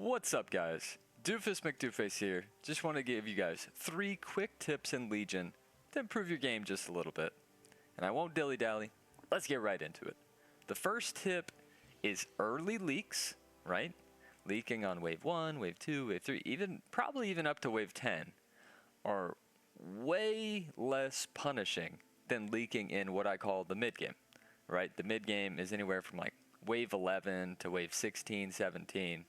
What's up, guys? Doofus Mcdooface here. Just want to give you guys 3 quick tips in Legion to improve your game just a little bit. And I won't dilly-dally. Let's get right into it. The first tip is early leaks, right? Leaking on wave 1, wave 2, wave 3, probably even up to wave 10 are way less punishing than leaking in what I call the mid-game, right? The mid-game is anywhere from like wave 11 to wave 16, 17,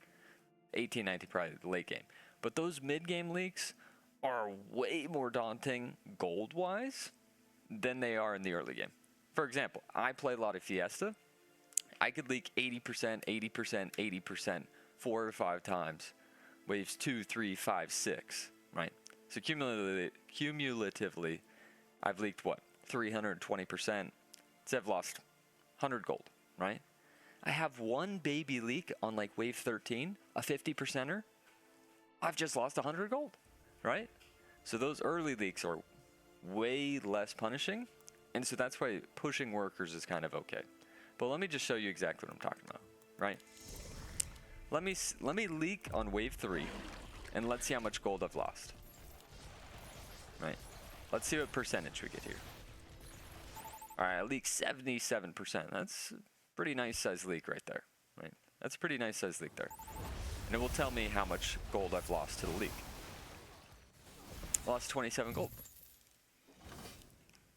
18, 19, probably the late game. But those mid-game leaks are way more daunting gold-wise than they are in the early game. For example, I play a lot of Fiesta. I could leak 80%, 80%, 80%, 4 to 5 times. Waves 2, 3, 5, 6, right? So cumulatively, I've leaked what? 320%. So I've lost 100 gold, right? I have one baby leak on like wave 13, a 50%er. I've just lost 100 gold, right? So those early leaks are way less punishing. And so that's why pushing workers is kind of okay. But let me just show you exactly what I'm talking about, right? Let me leak on wave 3 and let's see how much gold I've lost. Right? Let's see what percentage we get here. All right, I leaked 77%. That's a pretty nice size leak right there, right? That's a pretty nice size leak there. And it will tell me how much gold I've lost to the leak. Lost 27 gold.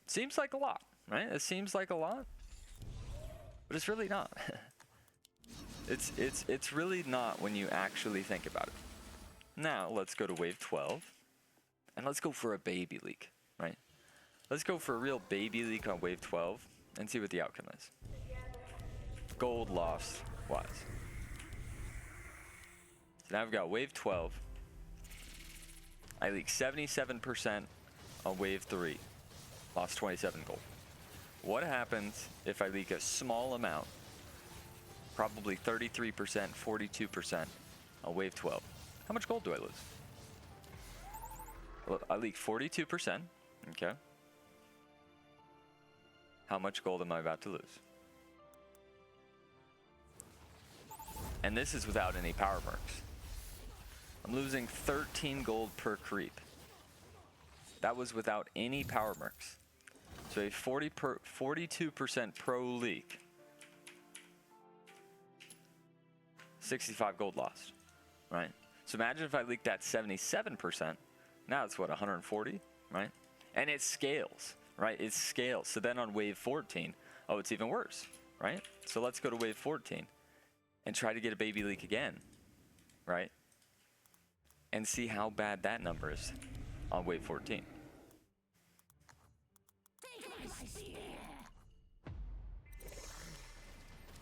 Seems like a lot, right? It seems like a lot, but it's really not. It's really not when you actually think about it. Now let's go to wave 12, and let's go for a baby leak, right? Let's go for a real baby leak on wave 12 and see what the outcome is. Gold lost wise. So now I've got wave 12. I leaked 77% on wave 3. Lost 27 gold. What happens if I leak a small amount? Probably 33%, 42% on wave 12. How much gold do I lose? Well, I leak 42%. Okay. How much gold am I about to lose? And this is without any power marks. I'm losing 13 gold per creep. That was without any power marks. So a 42% pro leak. 65 gold lost, right? So imagine if I leaked that 77%. Now it's what, 140, right? And it scales, right? It scales. So then on wave 14, oh, it's even worse, right? So let's go to wave 14 and try to get a baby leak again, right? And see how bad that number is on wave 14.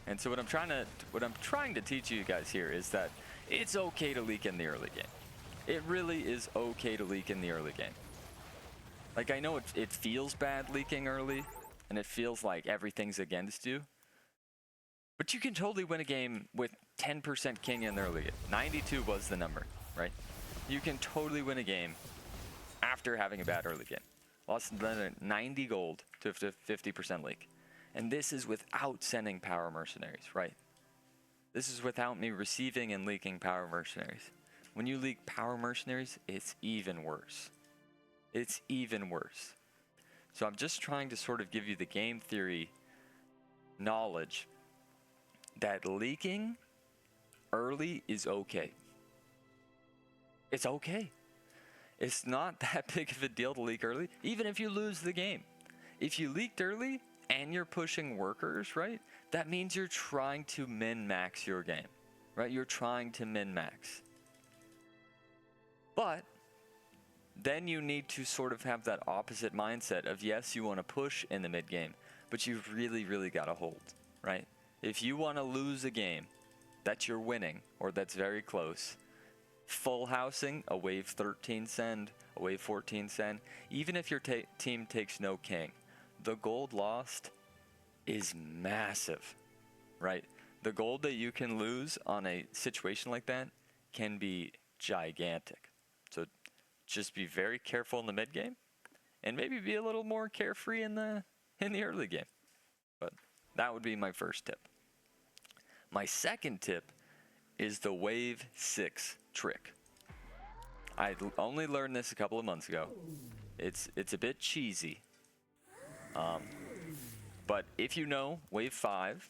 And so what I'm trying to teach you guys here is that it's okay to leak in the early game. It really is okay to leak in the early game. Like, I know it feels bad leaking early, and it feels like everything's against you. But you can totally win a game with 10% king in the early game. 92 was the number, right? You can totally win a game after having a bad early game. Lost 90 gold to 50% leak. And this is without sending power mercenaries, right? This is without me receiving and leaking power mercenaries. When you leak power mercenaries, it's even worse. It's even worse. So I'm just trying to sort of give you the game theory knowledge that leaking early is okay. It's okay. It's not that big of a deal to leak early, even if you lose the game. If you leaked early and you're pushing workers, right? That means you're trying to min-max your game, right? You're trying to min-max. But then you need to sort of have that opposite mindset of, yes, you want to push in the mid-game, but you've really, really got to hold, right? If you want to lose a game that you're winning or that's very close, full housing, a wave 13 send, a wave 14 send, even if your team takes no king, the gold lost is massive, right? The gold that you can lose on a situation like that can be gigantic. So just be very careful in the mid game and maybe be a little more carefree in the early game. But that would be my first tip. My second tip is the Wave 6 trick. I only learned this a couple of months ago. It's a bit cheesy. But if you know Wave 5,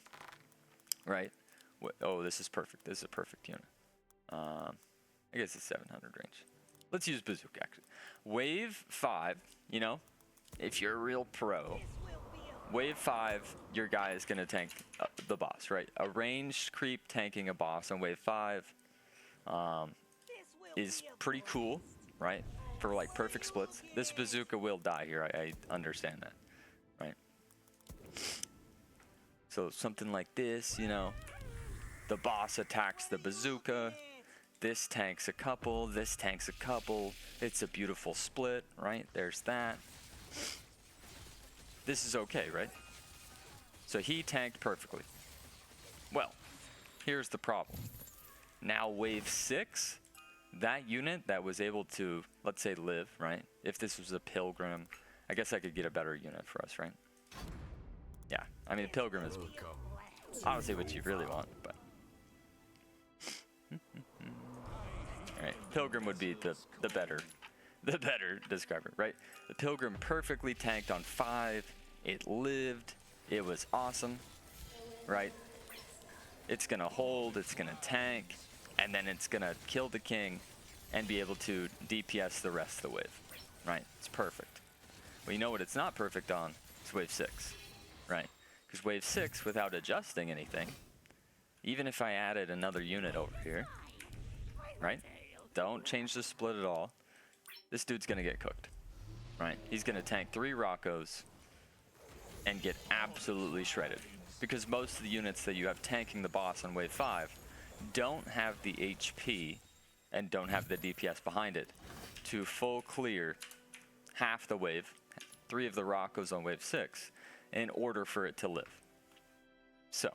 right? Oh, this is perfect. This is a perfect unit. I guess it's 700 range. Let's use Bazooka, actually. Wave 5, you know, if you're a real pro, Wave 5, your guy is going to tank the boss, right? A ranged creep tanking a boss on Wave 5 is pretty cool, right? For like perfect splits. This Bazooka will die here, I understand that, right? So something like this, you know, the boss attacks the Bazooka, this tanks a couple, this tanks a couple, it's a beautiful split, right? There's that. This is okay, right? So he tanked perfectly. Well, here's the problem. Now Wave 6, that unit that was able to, let's say, live, right? If this was a Pilgrim, I guess I could get a better unit for us, right? Yeah, I mean, Pilgrim is honestly what you really want, but... Alright, Pilgrim would be the better describer, right? The Pilgrim perfectly tanked on 5, it lived, it was awesome, right? It's gonna hold, it's gonna tank, and then it's gonna kill the king and be able to DPS the rest of the wave, right? It's perfect. Well, you know what it's not perfect on? It's Wave 6. Right, because Wave 6, without adjusting anything, even if I added another unit over here, right, don't change the split at all, this dude's going to get cooked, right? He's going to tank 3 Rockos and get absolutely shredded, because most of the units that you have tanking the boss on Wave 5 don't have the HP and don't have the DPS behind it to full clear half the wave, 3 of the Rockos on Wave 6, in order for it to live. So,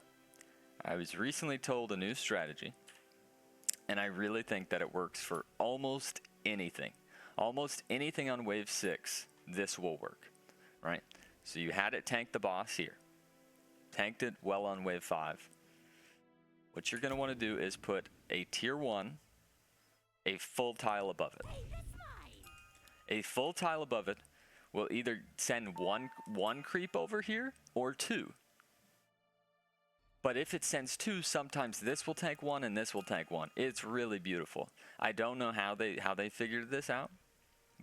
I was recently told a new strategy, and I really think that it works for almost anything. Almost anything on Wave 6, this will work, right? So you had it tank the boss here. Tanked it well on Wave 5. What you're going to want to do is put a Tier 1, a full tile above it. A full tile above it will either send one creep over here or 2. But if it sends 2, sometimes this will tank 1 and this will tank 1. It's really beautiful. I don't know how they figured this out,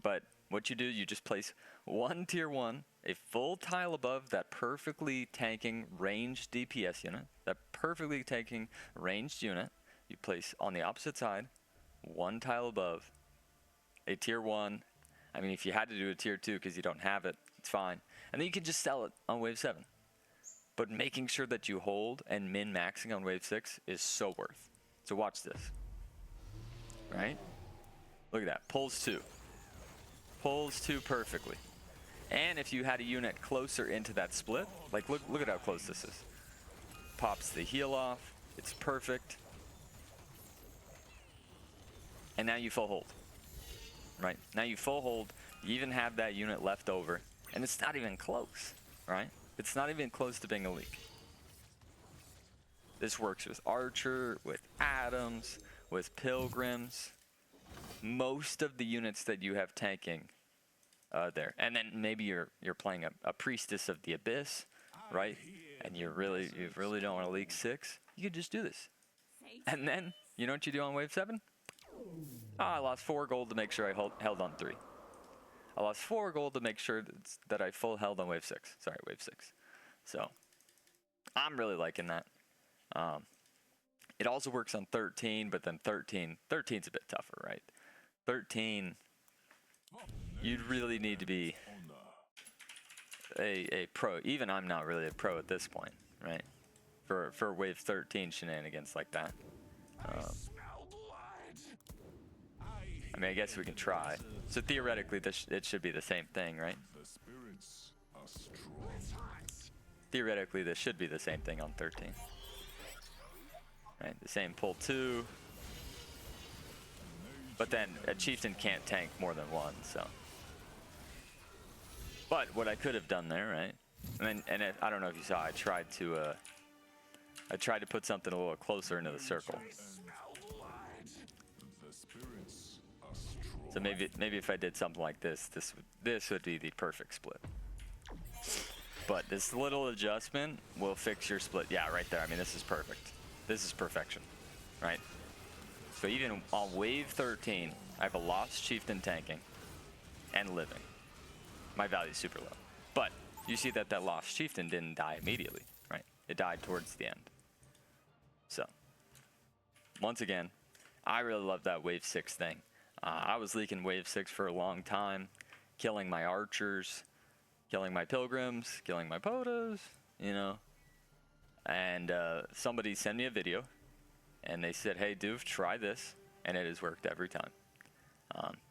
but what you do, you just place one Tier 1, a full tile above that perfectly tanking ranged DPS unit, that perfectly tanking ranged unit. You place on the opposite side, one tile above, a Tier 1. I mean, if you had to do a Tier 2 because you don't have it, it's fine. And then you can just sell it on Wave 7. But making sure that you hold and min-maxing on Wave 6 is so worth. So watch this. Right? Look at that. Pulls 2. Pulls 2 perfectly. And if you had a unit closer into that split, like look at how close this is. Pops the heal off. It's perfect. And now you full hold. Right? Now you full hold, you even have that unit left over, and it's not even close, right? It's not even close to being a leak. This works with Archer, with Adams, with Pilgrims, most of the units that you have tanking there. And then maybe you're playing a Priestess of the Abyss, right? And you really don't want to leak 6. You could just do this. And then, you know what you do on Wave 7? Oh, I lost 4 gold to make sure I held on 3. I lost 4 gold to make sure that I full held on Wave 6. Sorry, Wave 6. So, I'm really liking that. It also works on 13, but then 13's a bit tougher, right? 13, you'd really need to be a pro. Even I'm not really a pro at this point, right? For Wave 13 shenanigans like that. I mean, I guess we can try. So theoretically, it should be the same thing, right? Theoretically, this should be the same thing on 13. Right, the same pull 2. But then a chieftain can't tank more than 1, so. But what I could have done there, right? I don't know if you saw, I tried to put something a little closer into the circle. So maybe if I did something like this would be the perfect split. But this little adjustment will fix your split. Yeah, right there. I mean, this is perfect. This is perfection, right? So even on wave 13, I have a Lost Chieftain tanking and living. My value is super low. But you see that that Lost Chieftain didn't die immediately, right? It died towards the end. So, once again, I really love that wave 6 thing. I was leaking wave 6 for a long time, killing my archers, killing my pilgrims, killing my potos, you know. And somebody sent me a video, and they said, hey, Doof, try this, and it has worked every time.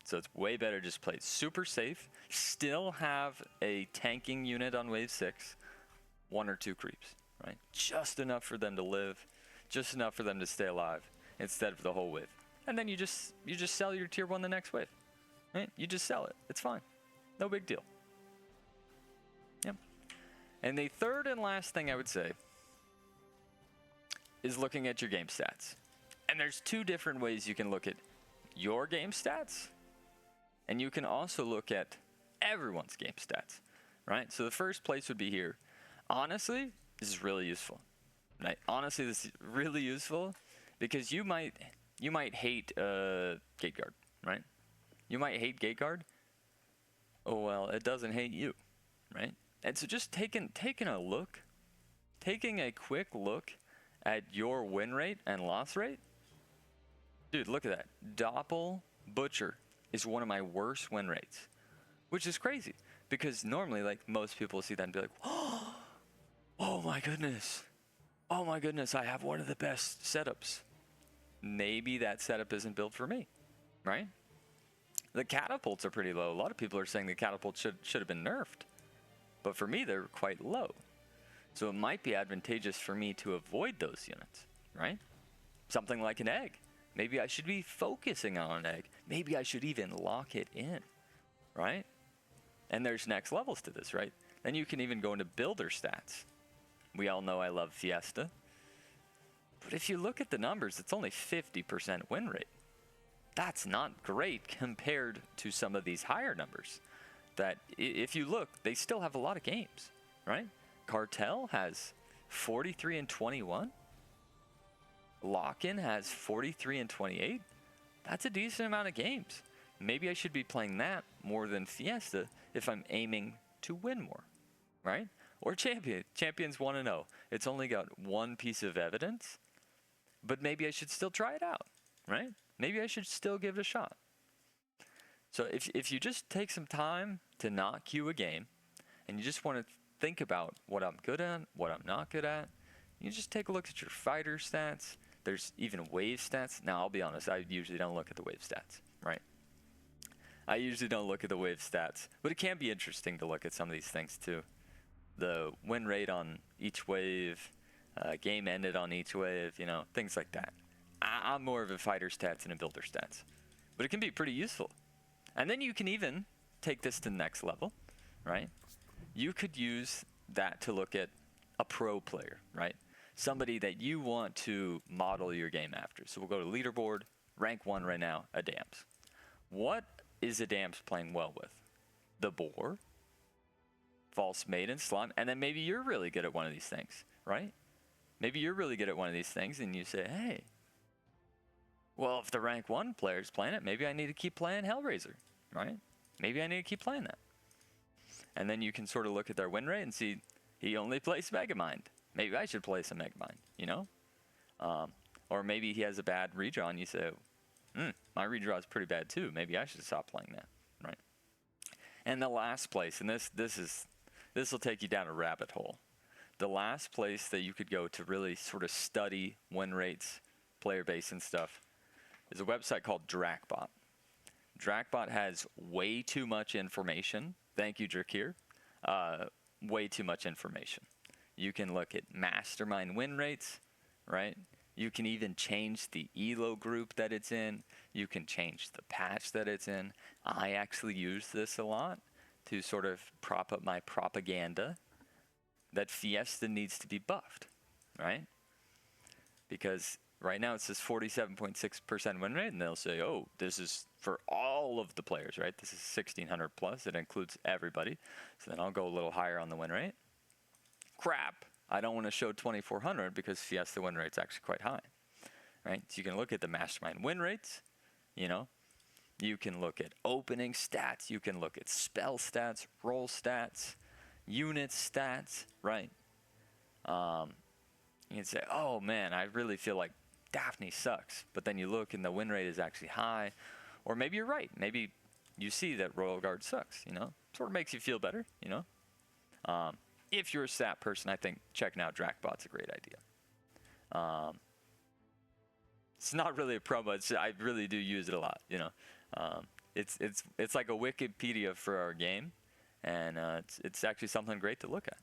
So it's way better just play super safe, still have a tanking unit on wave 6, 1 or 2 creeps, right? Just enough for them to live, just enough for them to stay alive, instead of the whole wave. And then you just sell your tier 1 the next wave, right? You just sell it. It's fine. No big deal. Yep. And the third and last thing I would say is looking at your game stats. And there's 2 different ways you can look at your game stats, and you can also look at everyone's game stats, right? So the first place would be here. Honestly, this is really useful, right? Honestly, this is really useful because you might hate gate guard, right? You might hate gate guard. Oh well, it doesn't hate you, right? And so just taking a quick look at your win rate and loss rate. Dude, look at that. Doppel Butcher is one of my worst win rates, which is crazy because normally, like, most people see that and be like, oh my goodness, I have one of the best setups. Maybe that setup isn't built for me, right? The catapults are pretty low. A lot of people are saying the catapults should have been nerfed, but for me, they're quite low. So it might be advantageous for me to avoid those units, right? Something like an egg. Maybe I should be focusing on an egg. Maybe I should even lock it in, right? And there's next levels to this, right? Then you can even go into builder stats. We all know I love Fiesta. But if you look at the numbers, it's only 50% win rate. That's not great compared to some of these higher numbers. That, if you look, they still have a lot of games, right? Cartel has 43 and 21. Lock-in has 43 and 28. That's a decent amount of games. Maybe I should be playing that more than Fiesta if I'm aiming to win more, right? Or Champion. Champion's 1-0. It's only got one piece of evidence, but maybe I should still try it out, right? Maybe I should still give it a shot. So if you just take some time to not queue a game, and you just want to think about what I'm good at, what I'm not good at, you just take a look at your fighter stats. There's even wave stats. Now, I'll be honest, I usually don't look at the wave stats, right? I usually don't look at the wave stats, but it can be interesting to look at some of these things too. The win rate on each wave, game ended on each wave, you know, things like that. I'm more of a fighter stats and a builder stats, but it can be pretty useful. And then you can even take this to the next level, right? You could use that to look at a pro player, right? Somebody that you want to model your game after. So we'll go to leaderboard, rank 1 right now, Adams. What is Adams playing well with? The Boar, False Maiden, Slime, and then maybe you're really good at one of these things, right? Maybe you're really good at one of these things and you say, hey, well, if the rank 1 player's playing it, maybe I need to keep playing Hellraiser, right? Maybe I need to keep playing that. And then you can sort of look at their win rate and see he only plays Megamind. Maybe I should play some Megamind, you know? Or maybe he has a bad redraw and you say, my redraw is pretty bad too. Maybe I should stop playing that, right? And the last place, and this will take you down a rabbit hole. The last place that you could go to really sort of study win rates, player base and stuff is a website called Drakbot. Drakbot has way too much information. Thank you, Drakir. Way too much information. You can look at mastermind win rates, right? You can even change the ELO group that it's in. You can change the patch that it's in. I actually use this a lot to sort of prop up my propaganda that Fiesta needs to be buffed, right? Because right now it says 47.6% win rate, and they'll say, oh, this is for all of the players, right? This is 1600 plus. It includes everybody. So then I'll go a little higher on the win rate. Crap. I don't want to show 2400 because Fiesta win rate's actually quite high, right? So you can look at the mastermind win rates, you know. You can look at opening stats. You can look at spell stats, roll stats, unit stats, right? You can say, oh man, I really feel like Daphne sucks. But then you look and the win rate is actually high. Or maybe you're right. Maybe you see that Royal Guard sucks, you know? Sort of makes you feel better, you know? If you're a stat person, I think checking out Drakbot's a great idea. It's not really a promo. I really do use it a lot, you know? It's like a Wikipedia for our game. And it's actually something great to look at.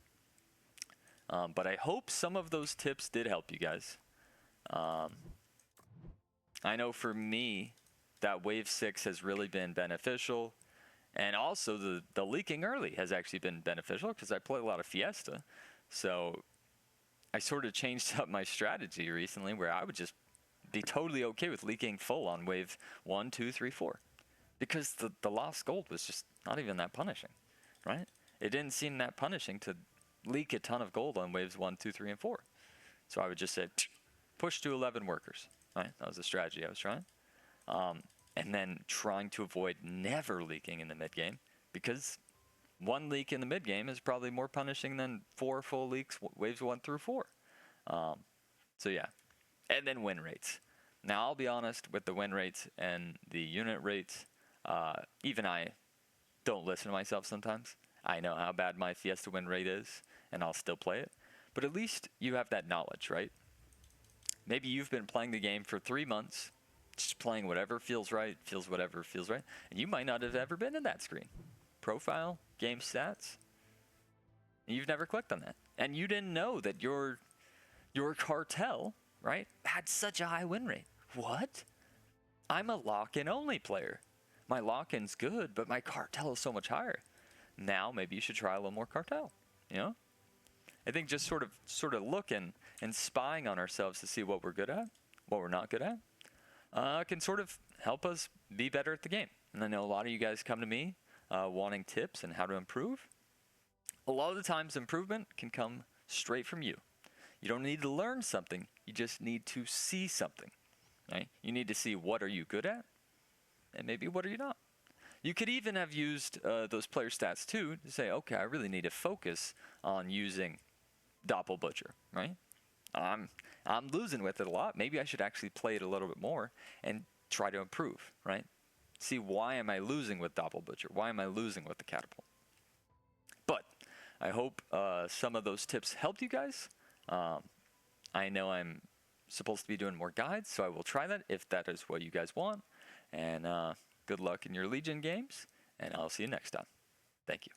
But I hope some of those tips did help you guys. I know for me, that Wave 6 has really been beneficial. And also the leaking early has actually been beneficial because I play a lot of Fiesta. So I sort of changed up my strategy recently where I would just be totally okay with leaking full on Wave 1, 2, 3, 4. Because the lost gold was just not even that punishing, right? It didn't seem that punishing to leak a ton of gold on waves 1, 2, 3, and 4. So I would just say, push to 11 workers, right? That was the strategy I was trying. And then trying to avoid never leaking in the mid game, because one leak in the mid game is probably more punishing than 4 full leaks, waves 1 through 4. So yeah, and then win rates. Now I'll be honest with the win rates and the unit rates. Even I don't listen to myself sometimes. I know how bad my Fiesta win rate is, and I'll still play it. But at least you have that knowledge, right? Maybe you've been playing the game for 3 months, just playing whatever feels right, whatever feels right, and you might not have ever been in that screen. Profile, game stats, and you've never clicked on that. And you didn't know that your cartel, right, had such a high win rate. What? I'm a lock-in only player. My lock-in's good, but my cartel is so much higher. Now maybe you should try a little more cartel, you know? I think just sort of looking and spying on ourselves to see what we're good at, what we're not good at, can sort of help us be better at the game. And I know a lot of you guys come to me wanting tips and how to improve. A lot of the times improvement can come straight from you. You don't need to learn something, you just need to see something, right? You need to see what are you good at, and maybe what are you not. You could even have used those player stats too to say, okay, I really need to focus on using Doppel Butcher, right? I'm losing with it a lot. Maybe I should actually play it a little bit more and try to improve, right? See, why am I losing with Doppel Butcher? Why am I losing with the Catapult? But I hope some of those tips helped you guys. I know I'm supposed to be doing more guides, so I will try that if that is what you guys want. And good luck in your Legion games, and I'll see you next time. Thank you.